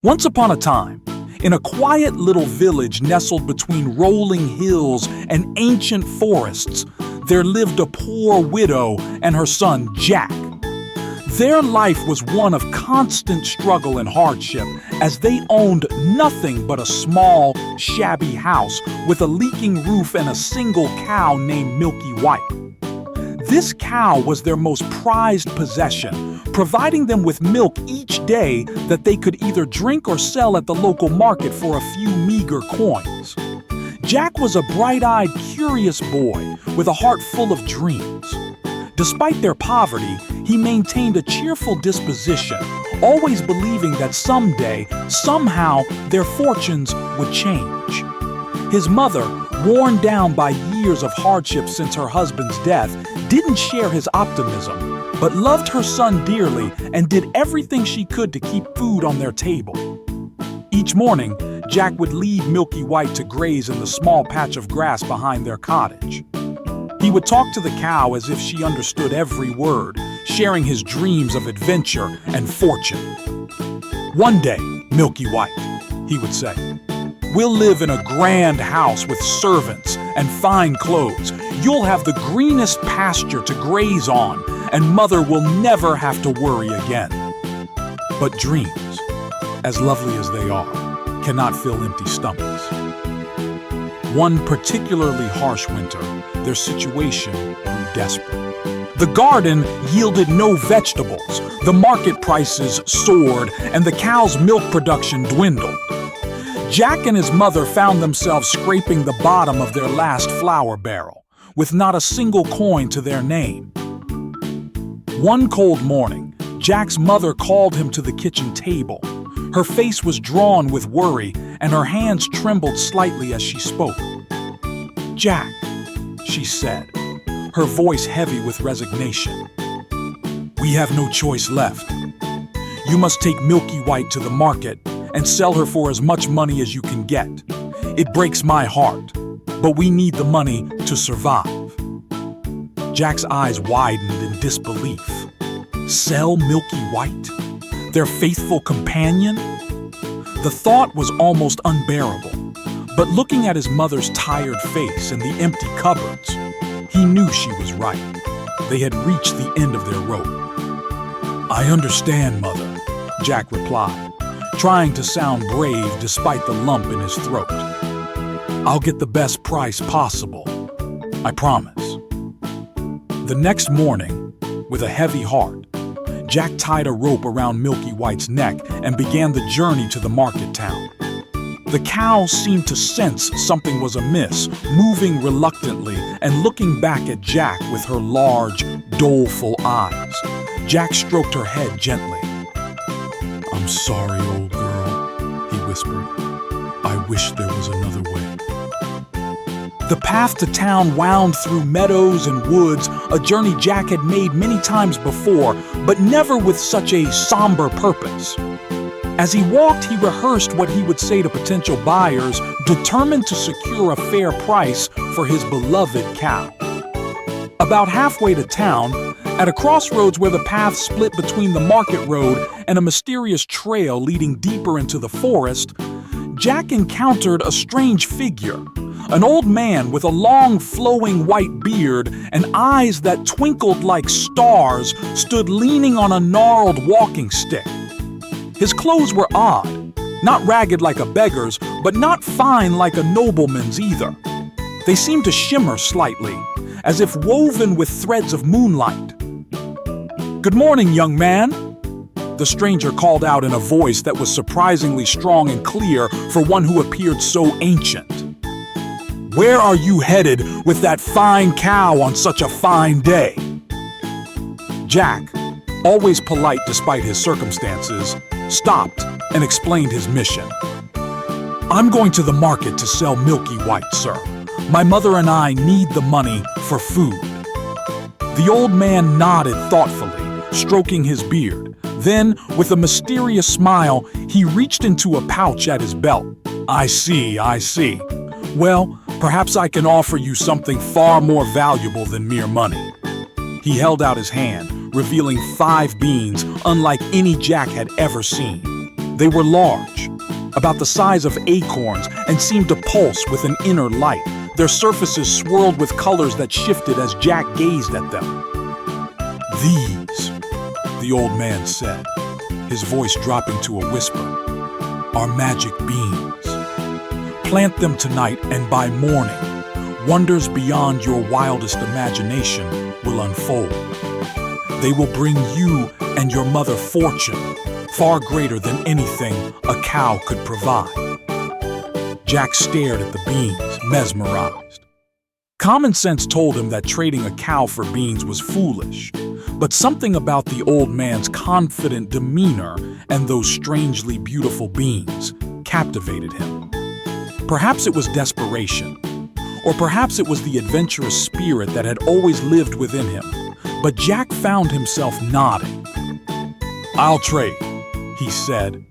Once upon a time, in a quiet little village nestled between rolling hills and ancient forests, there lived a poor widow and her son, Jack. Their life was one of constant struggle and hardship, as they owned nothing but a small, shabby house with a leaking roof and a single cow named Milky White. This cow was their most prized possession, providing them with milk each day that they could either drink or sell at the local market for a few meager coins. Jack was a bright-eyed, curious boy with a heart full of dreams. Despite their poverty, he maintained a cheerful disposition, always believing that someday, somehow, their fortunes would change. His mother, worn down by years of hardship since her husband's death, didn't share his optimism, but loved her son dearly and did everything she could to keep food on their table. Each morning, Jack would lead Milky White to graze in the small patch of grass behind their cottage. He would talk to the cow as if she understood every word, sharing his dreams of adventure and fortune. "One day, Milky White," he would say, "we'll live in a grand house with servants and fine clothes. You'll have the greenest pasture to graze on, and Mother will never have to worry again." But dreams, as lovely as they are, cannot fill empty stomachs. One particularly harsh winter, their situation grew desperate. The garden yielded no vegetables, the market prices soared, and the cow's milk production dwindled. Jack and his mother found themselves scraping the bottom of their last flour barrel, with not a single coin to their name. One cold morning, Jack's mother called him to the kitchen table. Her face was drawn with worry, and her hands trembled slightly as she spoke. "Jack," she said, her voice heavy with resignation, "we have no choice left. You must take Milky White to the market and sell her for as much money as you can get. It breaks my heart, but we need the money to survive." Jack's eyes widened in disbelief. Sell Milky White? Their faithful companion? The thought was almost unbearable, but looking at his mother's tired face and the empty cupboards, he knew she was right. They had reached the end of their rope. "I understand, Mother," Jack replied, trying to sound brave despite the lump in his throat. "I'll get the best price possible. I promise." The next morning, with a heavy heart, Jack tied a rope around Milky White's neck and began the journey to the market town. The cow seemed to sense something was amiss, moving reluctantly and looking back at Jack with her large, doleful eyes. Jack stroked her head gently. "I'm sorry, old girl," he whispered. "I wish there was another way." The path to town wound through meadows and woods, a journey Jack had made many times before, but never with such a somber purpose. As he walked, he rehearsed what he would say to potential buyers, determined to secure a fair price for his beloved cow. About halfway to town, at a crossroads where the path split between the market road and a mysterious trail leading deeper into the forest, Jack encountered a strange figure. An old man with a long, flowing white beard and eyes that twinkled like stars stood leaning on a gnarled walking stick. His clothes were odd, not ragged like a beggar's, but not fine like a nobleman's either. They seemed to shimmer slightly, as if woven with threads of moonlight. "Good morning, young man," the stranger called out in a voice that was surprisingly strong and clear for one who appeared so ancient. "Where are you headed with that fine cow on such a fine day?" Jack, always polite despite his circumstances, stopped and explained his mission. "I'm going to the market to sell Milky White, sir. My mother and I need the money for food." The old man nodded thoughtfully, stroking his beard. Then, with a mysterious smile, he reached into a pouch at his belt. I see. Well, perhaps I can offer you something far more valuable than mere money." He held out his hand, revealing 5 beans unlike any Jack had ever seen. They were large, about the size of acorns, and seemed to pulse with an inner light. Their surfaces swirled with colors that shifted as Jack gazed at them. "These," the old man said, his voice dropping to a whisper, "are magic beans. Plant them tonight, and by morning, wonders beyond your wildest imagination will unfold. They will bring you and your mother fortune, far greater than anything a cow could provide." Jack stared at the beans, mesmerized. Common sense told him that trading a cow for beans was foolish, but something about the old man's confident demeanor and those strangely beautiful beans captivated him. Perhaps it was desperation, or perhaps it was the adventurous spirit that had always lived within him, but Jack found himself nodding. "I'll trade," he said,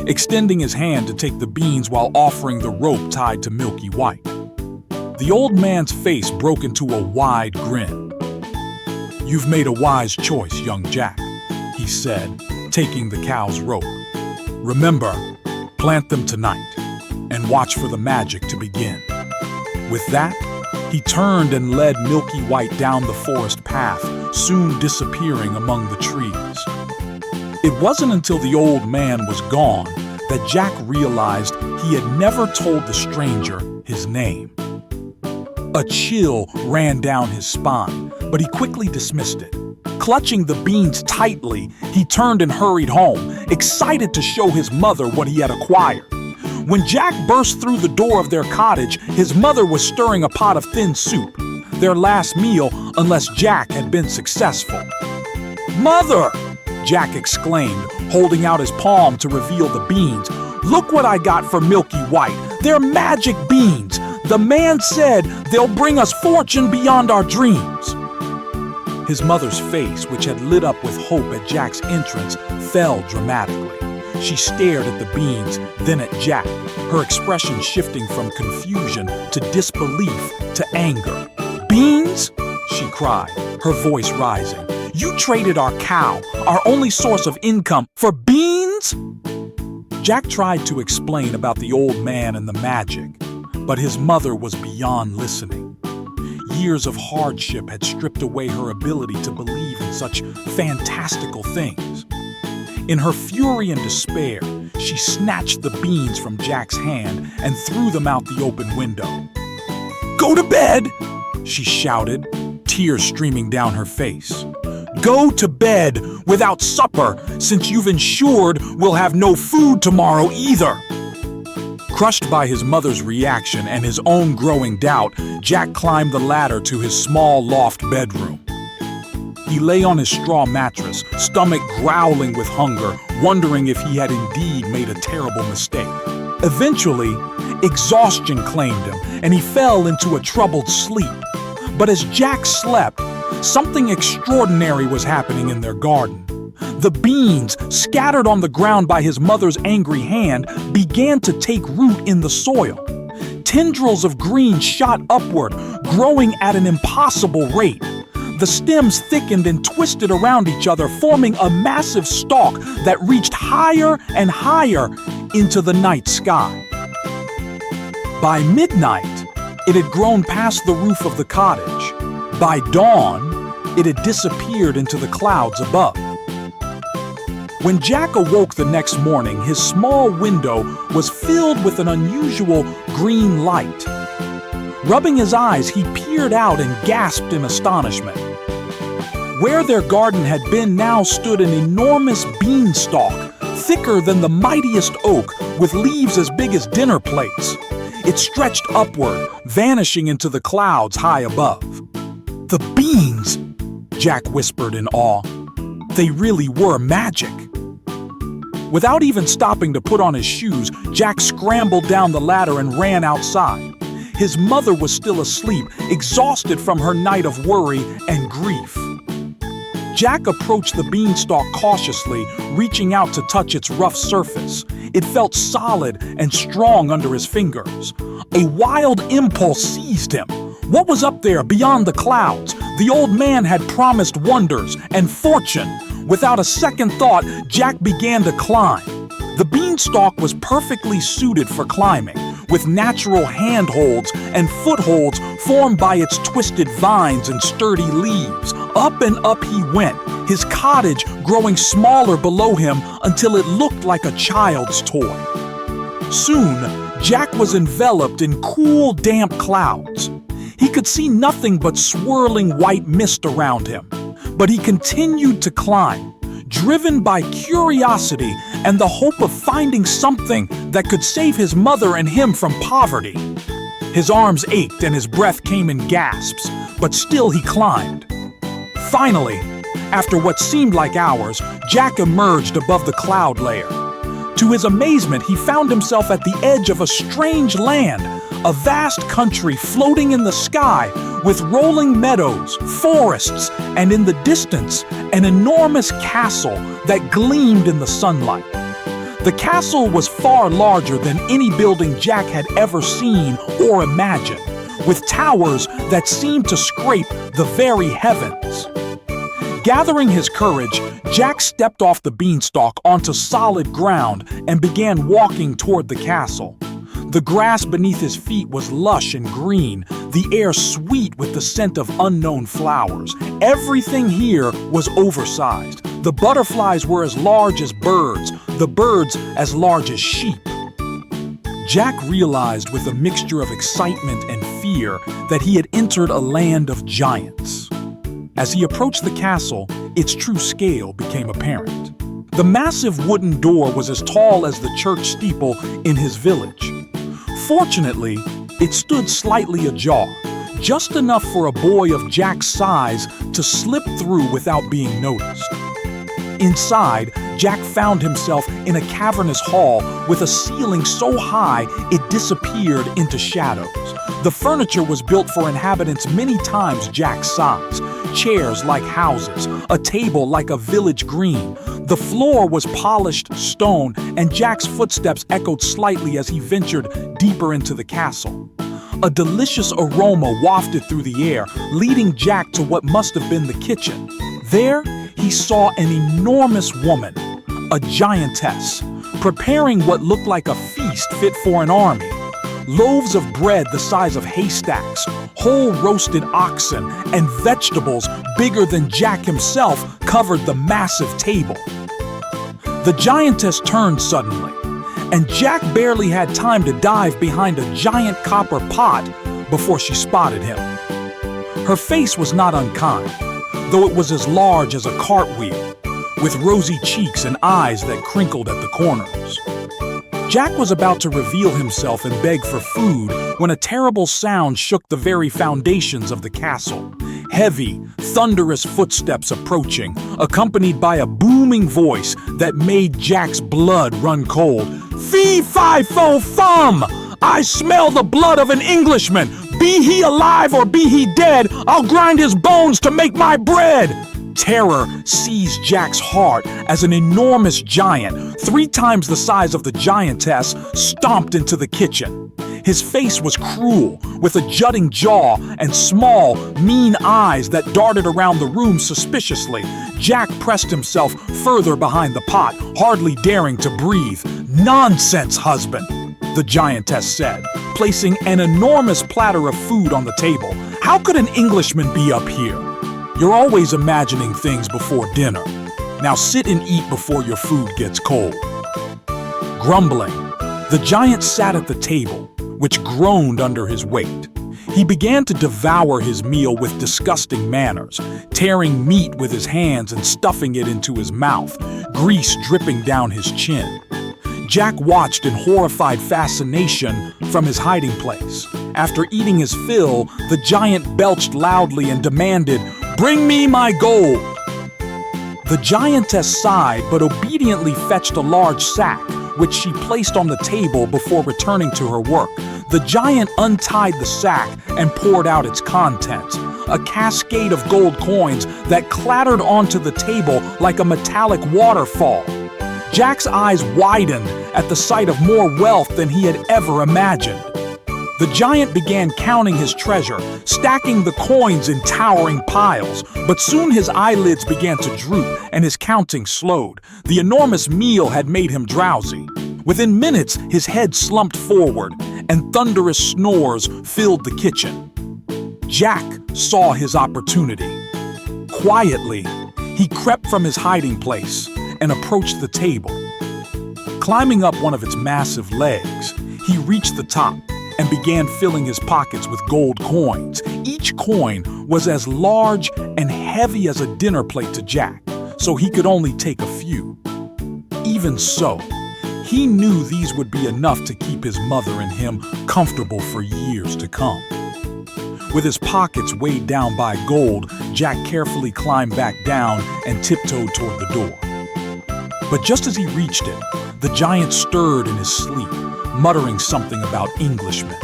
extending his hand to take the beans while offering the rope tied to Milky White. The old man's face broke into a wide grin. "You've made a wise choice, young Jack," he said, taking the cow's rope. "Remember, plant them tonight, and watch for the magic to begin." With that, he turned and led Milky White down the forest path, soon disappearing among the trees. It wasn't until the old man was gone that Jack realized he had never told the stranger his name. A chill ran down his spine, but he quickly dismissed it. Clutching the beans tightly, he turned and hurried home, excited to show his mother what he had acquired. When Jack burst through the door of their cottage, his mother was stirring a pot of thin soup, their last meal unless Jack had been successful. "Mother!" Jack exclaimed, holding out his palm to reveal the beans. "Look what I got for Milky White. They're magic beans. The man said they'll bring us fortune beyond our dreams." His mother's face, which had lit up with hope at Jack's entrance, fell dramatically. She stared at the beans, then at Jack, her expression shifting from confusion to disbelief to anger. "Beans?" she cried, her voice rising. "You traded our cow, our only source of income, for beans?" Jack tried to explain about the old man and the magic, but his mother was beyond listening. Years of hardship had stripped away her ability to believe in such fantastical things. In her fury and despair, she snatched the beans from Jack's hand and threw them out the open window. "Go to bed!" she shouted, tears streaming down her face. "Go to bed without supper, since you've ensured we'll have no food tomorrow either." Crushed by his mother's reaction and his own growing doubt, Jack climbed the ladder to his small loft bedroom. He lay on his straw mattress, stomach growling with hunger, wondering if he had indeed made a terrible mistake. Eventually, exhaustion claimed him, and he fell into a troubled sleep. But as Jack slept, something extraordinary was happening in their garden. The beans, scattered on the ground by his mother's angry hand, began to take root in the soil. Tendrils of green shot upward, growing at an impossible rate. The stems thickened and twisted around each other, forming a massive stalk that reached higher and higher into the night sky. By midnight, it had grown past the roof of the cottage. By dawn, it had disappeared into the clouds above. When Jack awoke the next morning, his small window was filled with an unusual green light. Rubbing his eyes, he peered out and gasped in astonishment. Where their garden had been now stood an enormous beanstalk, thicker than the mightiest oak, with leaves as big as dinner plates. It stretched upward, vanishing into the clouds high above. "The beans!" Jack whispered in awe. "They really were magic." Without even stopping to put on his shoes, Jack scrambled down the ladder and ran outside. His mother was still asleep, exhausted from her night of worry and grief. Jack approached the beanstalk cautiously, reaching out to touch its rough surface. It felt solid and strong under his fingers. A wild impulse seized him. What was up there beyond the clouds? The old man had promised wonders and fortune. Without a second thought, Jack began to climb. The beanstalk beanstalk was perfectly suited for climbing, with natural handholds and footholds formed by its twisted vines and sturdy leaves. Up and up he went, his cottage growing smaller below him until it looked like a child's toy. Soon, Jack was enveloped in cool, damp clouds. He could see nothing but swirling white mist around him, but he continued to climb, driven by curiosity and the hope of finding something that could save his mother and him from poverty. His arms ached and his breath came in gasps, but still he climbed. Finally, after what seemed like hours, Jack emerged above the cloud layer. To his amazement, he found himself at the edge of a strange land, a vast country floating in the sky with rolling meadows, forests, and in the distance, an enormous castle that gleamed in the sunlight. The castle was far larger than any building Jack had ever seen or imagined, with towers that seemed to scrape the very heavens. Gathering his courage, Jack stepped off the beanstalk onto solid ground and began walking toward the castle. The grass beneath his feet was lush and green, the air sweet with the scent of unknown flowers. Everything here was oversized. The butterflies were as large as birds, the birds as large as sheep. Jack realized with a mixture of excitement and fear that he had entered a land of giants. As he approached the castle, its true scale became apparent. The massive wooden door was as tall as the church steeple in his village. Fortunately, it stood slightly ajar, just enough for a boy of Jack's size to slip through without being noticed. Inside, Jack found himself in a cavernous hall with a ceiling so high it disappeared into shadows. The furniture was built for inhabitants many times Jack's size. Chairs like houses, a table like a village green. The floor was polished stone, and Jack's footsteps echoed slightly as he ventured deeper into the castle. A delicious aroma wafted through the air, leading Jack to what must have been the kitchen. There, he saw an enormous woman, a giantess, preparing what looked like a feast fit for an army. Loaves of bread the size of haystacks, whole roasted oxen, and vegetables bigger than Jack himself covered the massive table. The giantess turned suddenly, and Jack barely had time to dive behind a giant copper pot before she spotted him. Her face was not unkind, though it was as large as a cartwheel, with rosy cheeks and eyes that crinkled at the corners. Jack was about to reveal himself and beg for food when a terrible sound shook the very foundations of the castle. Heavy, thunderous footsteps approaching, accompanied by a booming voice that made Jack's blood run cold. "Fee-fi-fo-fum! I smell the blood of an Englishman! Be he alive or be he dead, I'll grind his bones to make my bread!" Terror seized Jack's heart as an enormous giant, 3 times the size of the giantess, stomped into the kitchen. His face was cruel, with a jutting jaw and small, mean eyes that darted around the room suspiciously. Jack pressed himself further behind the pot, hardly daring to breathe. "Nonsense, husband," the giantess said, placing an enormous platter of food on the table. "How could an Englishman be up here? You're always imagining things before dinner. Now sit and eat before your food gets cold." Grumbling, the giant sat at the table, which groaned under his weight. He began to devour his meal with disgusting manners, tearing meat with his hands and stuffing it into his mouth, grease dripping down his chin. Jack watched in horrified fascination from his hiding place. After eating his fill, the giant belched loudly and demanded, "Bring me my gold!" The giantess sighed but obediently fetched a large sack, which she placed on the table before returning to her work. The giant untied the sack and poured out its contents, a cascade of gold coins that clattered onto the table like a metallic waterfall. Jack's eyes widened at the sight of more wealth than he had ever imagined. The giant began counting his treasure, stacking the coins in towering piles, but soon his eyelids began to droop and his counting slowed. The enormous meal had made him drowsy. Within minutes, his head slumped forward, and thunderous snores filled the kitchen. Jack saw his opportunity. Quietly, he crept from his hiding place and approached the table. Climbing up one of its massive legs, he reached the top and began filling his pockets with gold coins. Each coin was as large and heavy as a dinner plate to Jack, so he could only take a few. Even so, he knew these would be enough to keep his mother and him comfortable for years to come. With his pockets weighed down by gold, Jack carefully climbed back down and tiptoed toward the door. But just as he reached it, the giant stirred in his sleep, muttering something about Englishmen.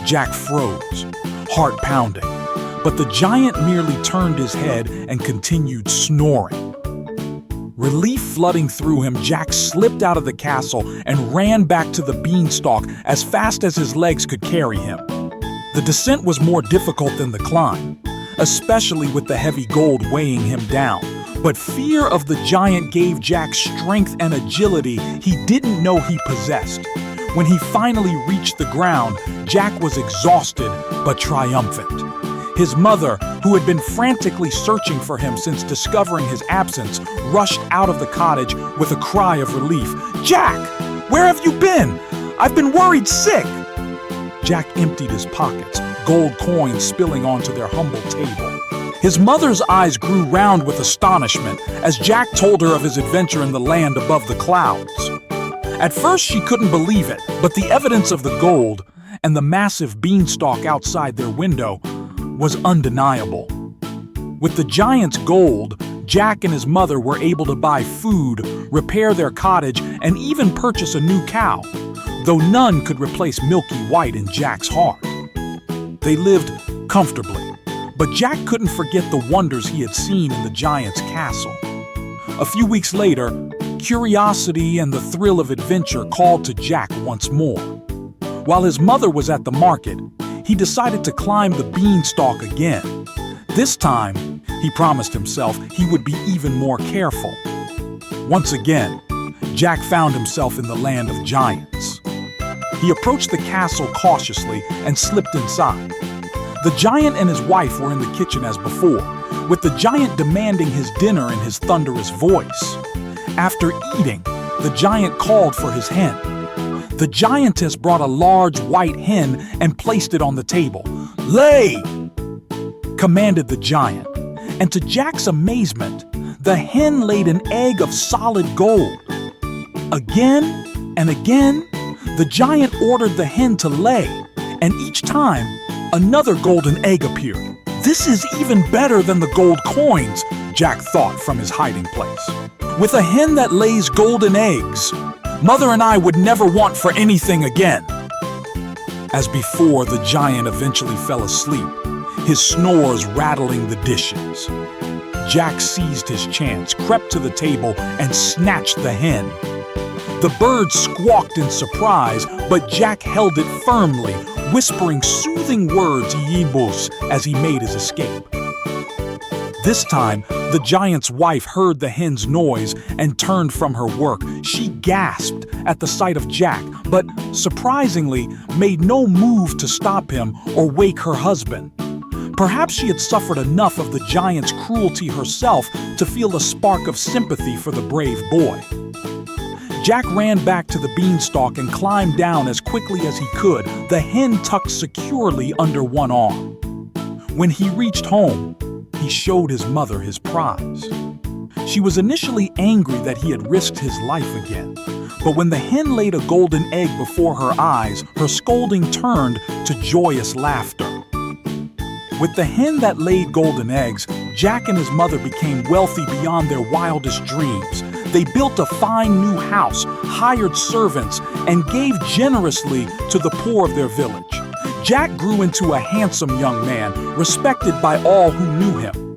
Jack froze, heart pounding, but the giant merely turned his head and continued snoring. Relief flooding through him, Jack slipped out of the castle and ran back to the Beanstalk as fast as his legs could carry him. The descent was more difficult than the climb, especially with the heavy gold weighing him down. But fear of the giant gave Jack strength and agility he didn't know he possessed. When he finally reached the ground, Jack was exhausted but triumphant. His mother, who had been frantically searching for him since discovering his absence, rushed out of the cottage with a cry of relief. "Jack, where have you been? I've been worried sick." Jack emptied his pockets, gold coins spilling onto their humble table. His mother's eyes grew round with astonishment as Jack told her of his adventure in the land above the clouds. At first she couldn't believe it, but the evidence of the gold and the massive beanstalk outside their window was undeniable. With the giant's gold, Jack and his mother were able to buy food, repair their cottage, and even purchase a new cow, though none could replace Milky White in Jack's heart. They lived comfortably, but Jack couldn't forget the wonders he had seen in the giant's castle. A few weeks later, curiosity and the thrill of adventure called to Jack once more. While his mother was at the market, he decided to climb the beanstalk again. This time, he promised himself he would be even more careful. Once again, Jack found himself in the land of giants. He approached the castle cautiously and slipped inside. The giant and his wife were in the kitchen as before, with the giant demanding his dinner in his thunderous voice. After eating, the giant called for his hen. The giantess brought a large white hen and placed it on the table. "Lay!" commanded the giant, and to Jack's amazement, the hen laid an egg of solid gold. Again and again, the giant ordered the hen to lay, and each time, another golden egg appeared. "This is even better than the gold coins," Jack thought from his hiding place. "With a hen that lays golden eggs, Mother and I would never want for anything again." As before, the giant eventually fell asleep, his snores rattling the dishes. Jack seized his chance, crept to the table, and snatched the hen. The bird squawked in surprise, but Jack held it firmly, whispering soothing words "Yibus" as he made his escape. This time, the giant's wife heard the hen's noise and turned from her work. She gasped at the sight of Jack, but surprisingly made no move to stop him or wake her husband. Perhaps she had suffered enough of the giant's cruelty herself to feel a spark of sympathy for the brave boy. Jack ran back to the beanstalk and climbed down as quickly as he could, the hen tucked securely under one arm. When he reached home, he showed his mother his prize. She was initially angry that he had risked his life again, but when the hen laid a golden egg before her eyes, her scolding turned to joyous laughter. With the hen that laid golden eggs, Jack and his mother became wealthy beyond their wildest dreams. They built a fine new house, hired servants, and gave generously to the poor of their village. Jack grew into a handsome young man, respected by all who knew him.